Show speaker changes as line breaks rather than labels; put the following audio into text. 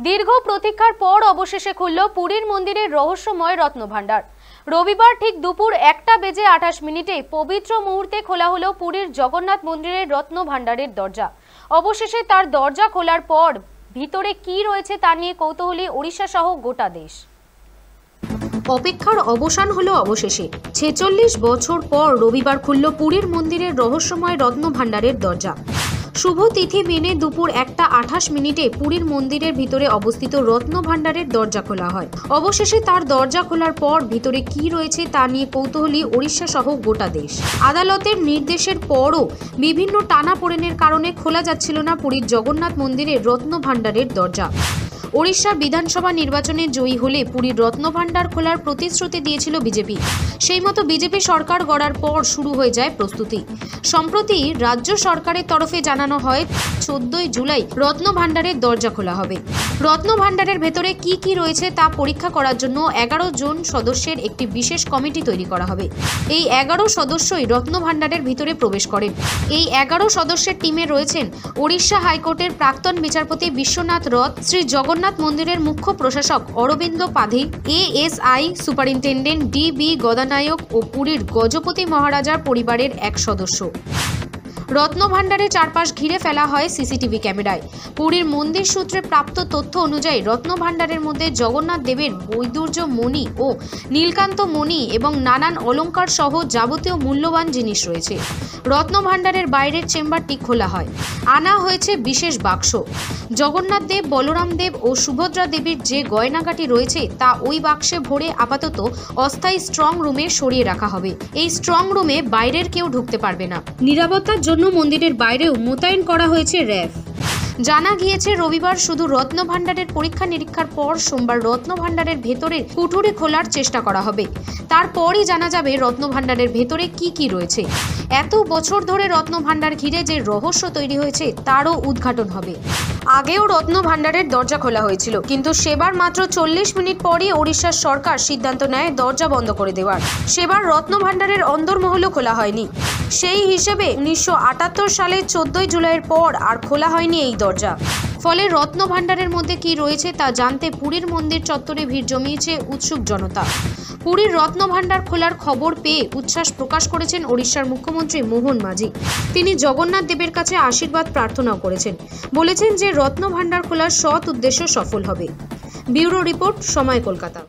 দীর্ঘ প্রতীক্ষার পর অবশেষে খুলল পুরীর মন্দিরের রহস্যময় রত্নভাণ্ডার। রবিবার ঠিক দুপুর 1:28 পবিত্র মুহূর্তে খোলা হলো পুরীর জগন্নাথ মন্দিরের রত্নভাণ্ডারের দরজা। অবশেষে তার দরজা খোলার পর ভিতরে কি রয়েছে তা নিয়ে কৌতূহলী ওড়িশা সহ গোটা দেশ। অপেক্ষার অবসান হলো অবশেষে। 46 বছর পর রবিবার খুলল পুরীর মন্দিরের রহস্যময় রত্নভাণ্ডারের দরজা। শুভ তিথি মেনে দুপুর 1:28 পুরীর মন্দিরের ভিতরে অবস্থিত রত্নভাণ্ডারের দরজা খোলা হয়। অবশেষে তার দরজা খোলার পর ভিতরে কি রয়েছে তা নিয়ে কৌতূহলী ওড়িশা সহ গোটা দেশ। আদালতের নির্দেশের পরও বিভিন্ন টানাপোড়েনের কারণে খোলা যাচ্ছিল না পুরীর জগন্নাথ মন্দিরের রত্নভাণ্ডারের দরজা। ওড়িশা বিধানসভা নির্বাচনে জয়ী হলে পুরীর রত্নভাণ্ডার খোলার প্রতিশ্রুতি দিয়েছিল বিজেপি। সেই মতো বিজেপি সরকার গড়ার পর শুরু হয়ে যায় প্রস্তুতি। সম্প্রতি রাজ্য সরকারের তরফে জানানো হয় 14 জুলাই রত্নভাণ্ডারের দরজা খোলা হবে। রত্নভাণ্ডারের ভেতরে কি কি রয়েছে তা পরীক্ষা করার জন্য 11 জন সদস্যের একটি বিশেষ কমিটি তৈরি করা হবে। এই 11 সদস্যই রত্নভাণ্ডারের ভিতরে প্রবেশ করেন। এই 11 সদস্যের টিমে রয়েছেন ওড়িশা হাইকোর্টের প্রাক্তন বিচারপতি বিশ্বনাথ রথ, শ্রী জগন্নাথ মন্দিরের মুখ্য প্রশাসক অরবিন্দ পাধি, এএসআই সুপারিনটেন্ডেন্ট ডি.বি. গদানায়ক ও পুরীর গজপতি মহারাজার পরিবারের এক সদস্য। রত্নভাণ্ডারের চারপাশ ঘিরে ফেলা হয় সিসিটিভি ক্যামেরায়। পুরীর মন্দির সূত্রে প্রাপ্ত তথ্য অনুযায়ী রত্নভাণ্ডারের মধ্যে জগন্নাথ দেবের বৈদুর্য মণি ও নীলকান্ত মণি এবং নানান অলংকার সহ যাবতীয় মূল্যবান জিনিস রয়েছে। রত্নভাণ্ডারের বাইরের চেম্বারটি খোলা হয়। আনা হয়েছে বিশেষ বাক্স। জগন্নাথ দেব, বলরাম দেব ও সুভদ্রা দেবীর যে গয়নাগাটি রয়েছে তা ওই বাক্সে ভরে আপাতত অস্থায়ী স্ট্রং রুমে সরিয়ে রাখা হবে। এই স্ট্রং রুমে বাইরের কেউ ঢুকতে পারবে না। নিরাপত্তার জন্য মন্দিরের বাইরেও মোতায়েন করা হয়েছে র্যাব। জানা গিয়েছে রবিবার শুধু রত্নভাণ্ডারের পরীক্ষা নিরীক্ষার পর সোমবার রত্নভাণ্ডারের ভেতরের কুঠুরি খোলার চেষ্টা করা হবে। তারপরই জানা যাবে রত্নভাণ্ডারের ভেতরে কি কি রয়েছে। এত বছর ধরে রত্নভাণ্ডার ঘিরে যে রহস্য তৈরি হয়েছে তারও উদ্ঘাটন হবে। আগেও রত্নভাণ্ডারের দরজা খোলা হয়েছিল, কিন্তু সেবার মাত্র 40 মিনিট পরই ওড়িশার সরকার সিদ্ধান্ত নেয় দরজা বন্ধ করে দেওয়ার। সেবার রত্নভাণ্ডারের অন্দরমহলও খোলা হয়নি। সেই হিসেবে 1978 সালে 14 জুলাইয়ের পর আর খোলা হয়নি এই দরজা। ফলে রত্নভাণ্ডারের মধ্যে কি রয়েছে তা জানতে পুরীর মন্দির চত্বরে ভিড় জমিয়েছে উৎসুক জনতা। পুরীর রত্নভাণ্ডার খোলার খবর পেয়ে উচ্ছ্বাস প্রকাশ করেছেন ওড়িশার মুখ্যমন্ত্রী মোহন মাঝি। তিনি জগন্নাথ দেবের কাছে আশীর্বাদ প্রার্থনাও করেছেন। বলেছেন যে রত্নভাণ্ডার খোলার সৎ উদ্দেশ্য সফল হবে। ব্যুরো রিপোর্ট, সময়, কলকাতা।